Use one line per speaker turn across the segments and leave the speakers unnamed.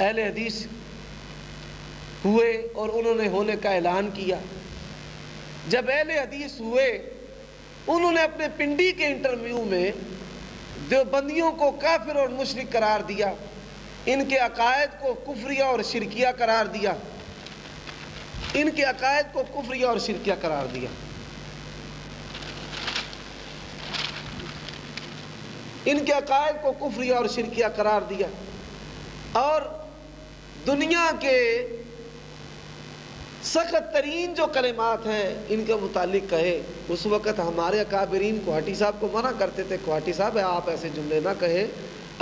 اہل حدیث ہوئے اور انہوں نے ہونے کا اعلان کیا۔ جب اہل حدیث ہوئے انہوں نے اپنے پنڈی کے انٹرویو میں دیوبندیوں کو کافر اور مشرک قرار دیا، ان کے عقائد کو کفریہ اور شرکیہ قرار دیا، ان کے عقائد کو کفریہ اور شرکیہ قرار دیا۔ ان کے عقائد کو کفریہ اور شرکیہ قرار دیا اور دنیا کے سخت ترین جو کلمات ہیں ان کے متعلق کہے۔ اس وقت ہمارے اکابرین کوہاٹی صاحب کو منع کرتے تھے، کوہاٹی صاحب آپ ایسے جملے نہ کہیں،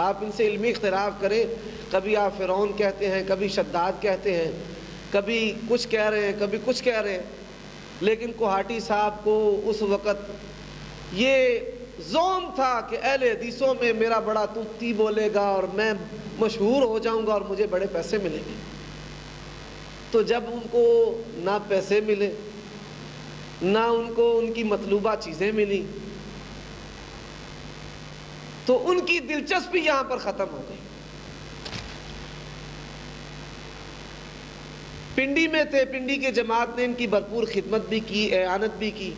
آپ ان سے علمی اختلاف کریں، کبھی آپ فرعون کہتے ہیں، کبھی شداد کہتے ہیں، کبھی کچھ کہہ رہے ہیں، کبھی کچھ کہہ رہے ہیں۔ لیکن کوہاٹی صاحب کو اس وقت یہ زوم تھا کہ اہل حدیثوں میں میرا بڑا توتی بولے گا اور میں مشہور ہو جاؤں گا اور مجھے بڑے پیسے ملیں گے۔ تو جب ان کو نہ پیسے ملے نہ ان کو ان کی مطلوبہ چیزیں ملی تو ان کی دلچسپی یہاں پر ختم ہو گئی۔ پنڈی میں تھے، پنڈی کے جماعت نے ان کی بھرپور خدمت بھی کی، اعانت بھی کی۔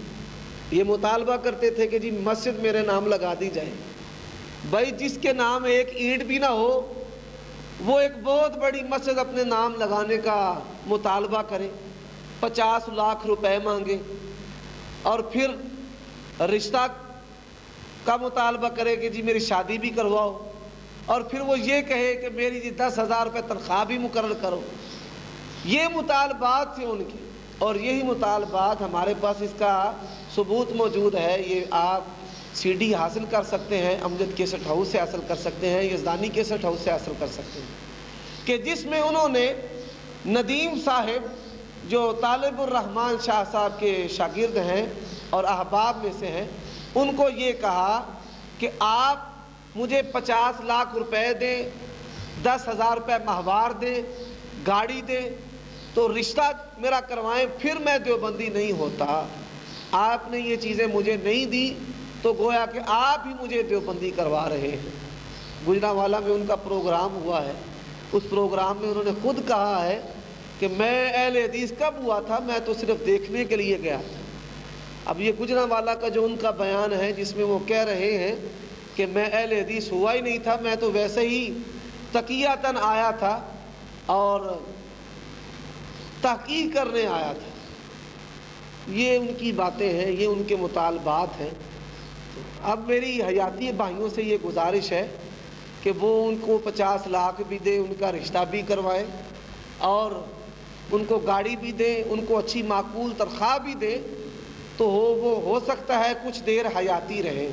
یہ مطالبہ کرتے تھے کہ جی مسجد میرے نام لگا دی جائے۔ بھائی جس کے نام ایک اینٹ بھی نہ ہو وہ ایک بہت بڑی مسجد اپنے نام لگانے کا مطالبہ کرے، 50 لاکھ روپے مانگے اور پھر رشتہ کا مطالبہ کرے کہ جی میری شادی بھی کرواؤ، اور پھر وہ یہ کہے کہ میری جی 10,000 روپے تنخواہ بھی مقرر کرو۔ یہ مطالبات تھے ان کے، اور یہی مطالبات ہمارے پاس اس کا ثبوت موجود ہے۔ یہ آپ سی ڈی حاصل کر سکتے ہیں، امجد کیسٹ ہاؤس سے حاصل کر سکتے ہیں، یزدانی کیسٹ ہاؤس سے حاصل کر سکتے ہیں، کہ جس میں انہوں نے ندیم صاحب جو طالب الرحمن شاہ صاحب کے شاگرد ہیں اور احباب میں سے ہیں، ان کو یہ کہا کہ آپ مجھے 50 لاکھ روپے دیں، 10,000 روپے ماہوار دیں، گاڑی دیں تو رشتہ میرا کروائیں، پھر میں دیوبندی نہیں ہوتا۔ آپ نے یہ چیزیں مجھے نہیں دی تو گویا کہ آپ ہی مجھے دیوبندی کروا رہے ہیں۔ گجرانوالہ میں ان کا پروگرام ہوا ہے، اس پروگرام میں انہوں نے خود کہا ہے کہ میں اہل حدیث کب ہوا تھا، میں تو صرف دیکھنے کے لیے گیا تھا۔ اب یہ گجرانوالہ کا جو ان کا بیان ہے جس میں وہ کہہ رہے ہیں کہ میں اہل حدیث ہوا ہی نہیں تھا، میں تو ویسے ہی تقیاتاً آیا تھا اور تحقیق کرنے آیا تھا۔ یہ ان کی باتیں ہیں، یہ ان کے مطالبات ہیں۔ اب میری حیاتی بھائیوں سے یہ گزارش ہے کہ وہ ان کو 50 لاکھ بھی دیں، ان کا رشتہ بھی کروائیں اور ان کو گاڑی بھی دیں، ان کو اچھی معقول تنخواہ بھی دیں، تو وہ ہو سکتا ہے کچھ دیر حیاتی رہیں،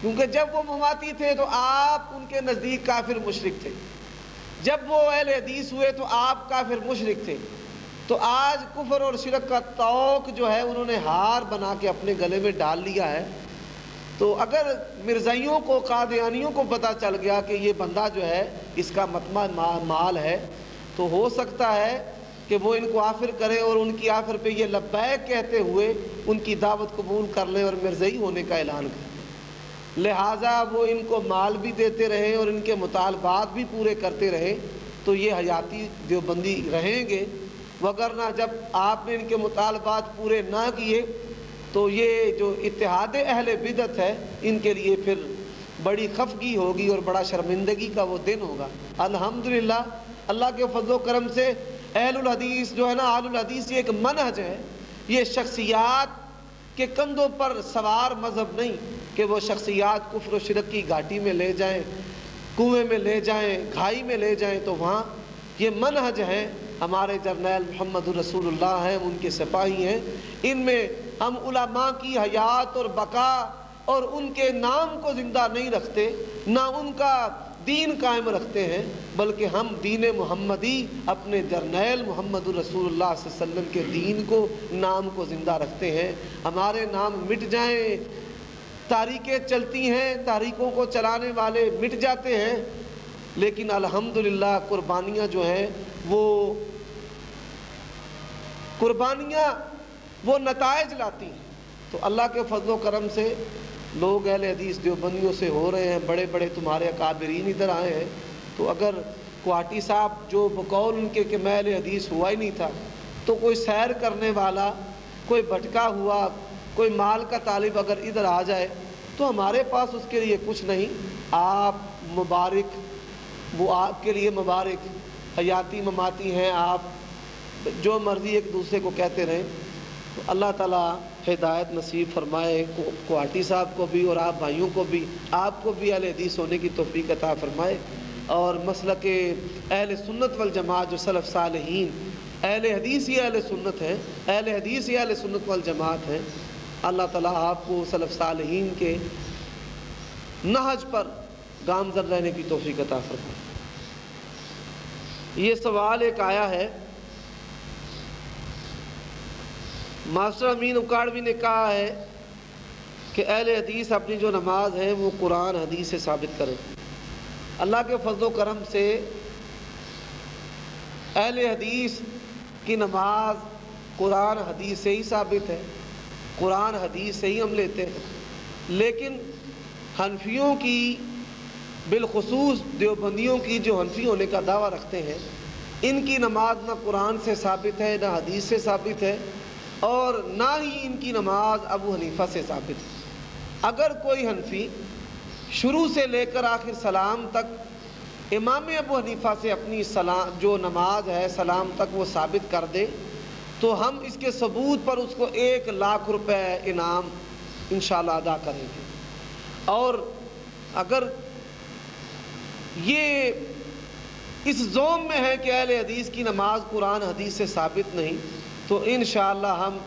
کیونکہ جب وہ مماتی تھے تو آپ ان کے نزدیک کافر مشرک تھے، جب وہ اہل حدیث ہوئے تو آپ کافر مشرک تھے۔ تو آج کفر اور شرک کا طوق جو ہے انہوں نے ہار بنا کے اپنے گلے میں ڈال لیا ہے۔ تو اگر مرزائیوں کو، قادیانیوں کو پتہ چل گیا کہ یہ بندہ جو ہے اس کا مطمع مال ہے، تو ہو سکتا ہے کہ وہ ان کو آفر کرے اور ان کی آفر پہ یہ لبیک کہتے ہوئے ان کی دعوت قبول کر لیں اور مرزائی ہونے کا اعلان کریں۔ لہٰذا وہ ان کو مال بھی دیتے رہے اور ان کے مطالبات بھی پورے کرتے رہے تو یہ حیاتی دیوبندی رہیں گے، وگرنہ جب آپ نے ان کے مطالبات پورے نہ کیے تو یہ جو اتحاد اہل بدعت ہے ان کے لیے پھر بڑی خفگی ہوگی اور بڑا شرمندگی کا وہ دن ہوگا۔ الحمدللہ اللہ کے فضل و کرم سے اہل الحدیث جو ہے نا، اہل الحدیث یہ ایک منہج ہے، یہ شخصیات کے کندھوں پر سوار مذہب نہیں کہ وہ شخصیات کفر و شرک کی گھاٹی میں لے جائیں، کنویں میں لے جائیں، کھائی میں لے جائیں، تو وہاں یہ منہج ہے۔ ہمارے جرنیل محمد رسول اللہ ہیں، ان کے سپاہی ہیں، ان میں ہم علماء کی حیات اور بقا اور ان کے نام کو زندہ نہیں رکھتے، نہ ان کا دین قائم رکھتے ہیں، بلکہ ہم دین محمدی اپنے جرنیل محمد رسول اللہ صلی اللہ علیہ وسلم کے دین کو، نام کو زندہ رکھتے ہیں۔ ہمارے نام مٹ جائیں، تاریخیں چلتی ہیں، تاریخوں کو چلانے والے مٹ جاتے ہیں، لیکن الحمدللہ قربانیاں جو ہیں وہ نتائج لاتی ہیں۔ تو اللہ کے فضل و کرم سے لوگ اہل حدیث دیوبندیوں سے ہو رہے ہیں، بڑے بڑے تمہارے اکابرین ادھر آئے ہیں، تو اگر کوہاٹی صاحب جو بقول ان کے کہ میں اہل حدیث ہوا ہی نہیں تھا، تو کوئی سیر کرنے والا، کوئی بھٹکا ہوا، کوئی مال کا طالب اگر ادھر آ جائے تو ہمارے پاس اس کے لیے کچھ نہیں، آپ مبارک، وہ آپ کے لیے مبارک، حیاتی مماتی ہیں آپ، جو مرضی ایک دوسرے کو کہتے رہیں۔ تو اللہ تعالیٰ ہدایت نصیب فرمائے کوہاٹی صاحب کو بھی اور آپ بھائیوں کو بھی، آپ کو بھی اہل حدیث ہونے کی توفیق عطا فرمائے، اور مسلک اہل سنت والجماعت جو سلف صالحین اہل حدیث ہی اہل سنت ہیں، اہل حدیث ہی اہل سنت والجماعت ہیں، اللہ تعالیٰ آپ کو سلف صالحین کے نہج پر گامزن رہنے کی توفیق عطا فرمائے۔ یہ سوال ایک آیا ہے، ماسٹر امین اکاڑوی نے کہا ہے کہ اہل حدیث اپنی جو نماز ہے وہ قرآن حدیث سے ثابت کریں۔ اللہ کے فضل و کرم سے اہل حدیث کی نماز قرآن حدیث سے ہی ثابت ہے، قرآن حدیث سے ہی ہم لیتے ہیں، لیکن حنفیوں کی، بالخصوص دیوبندیوں کی جو حنفی ہونے کا دعویٰ رکھتے ہیں، ان کی نماز نہ قرآن سے ثابت ہے نہ حدیث سے ثابت ہے، اور نہ ہی ان کی نماز ابو حنیفہ سے ثابت ہے۔ اگر کوئی حنفی شروع سے لے کر آخر سلام تک امام ابو حنیفہ سے اپنی جو نماز ہے سلام تک وہ ثابت کر دے تو ہم اس کے ثبوت پر اس کو 1,00,000 روپے انعام انشاءاللہ ادا کریں گے، اور اگر یہ اس زوم میں ہے کہ اہل حدیث کی نماز قرآن حدیث سے ثابت نہیں، تو انشاءاللہ ہم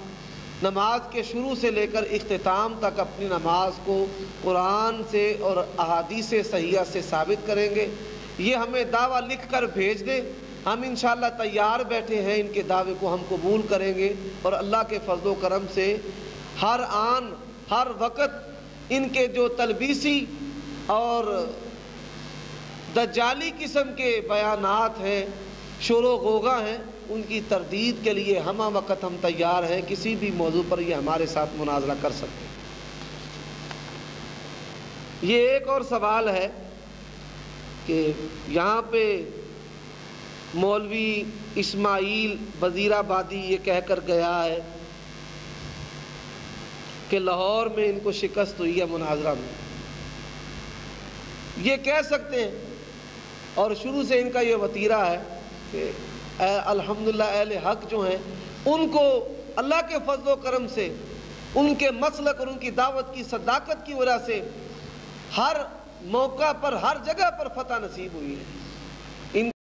نماز کے شروع سے لے کر اختتام تک اپنی نماز کو قرآن سے اور احادیث صحیحہ سے ثابت کریں گے۔ یہ ہمیں دعویٰ لکھ کر بھیج دیں، ہم انشاءاللہ تیار بیٹھے ہیں، ان کے دعوے کو ہم قبول کریں گے، اور اللہ کے فضل و کرم سے ہر آن ہر وقت ان کے جو تلبیسی اور دجالی قسم کے بیانات ہیں، شور و غوغا ہیں، ان کی تردید کے لیے ہمہ وقت ہم تیار ہیں، کسی بھی موضوع پر یہ ہمارے ساتھ مناظرہ کر سکتے ہیں۔ یہ ایک اور سوال ہے کہ یہاں پہ مولوی اسماعیل وزیر آبادی یہ کہہ کر گیا ہے کہ لاہور میں ان کو شکست ہوئی ہے مناظرہ میں، یہ کہہ سکتے ہیں، اور شروع سے ان کا یہ وتیرہ ہے کہ الحمدللہ اہل حق جو ہیں ان کو اللہ کے فضل و کرم سے ان کے مسلک اور ان کی دعوت کی صداقت کی وجہ سے ہر موقع پر ہر جگہ پر فتح نصیب ہوئی ہے۔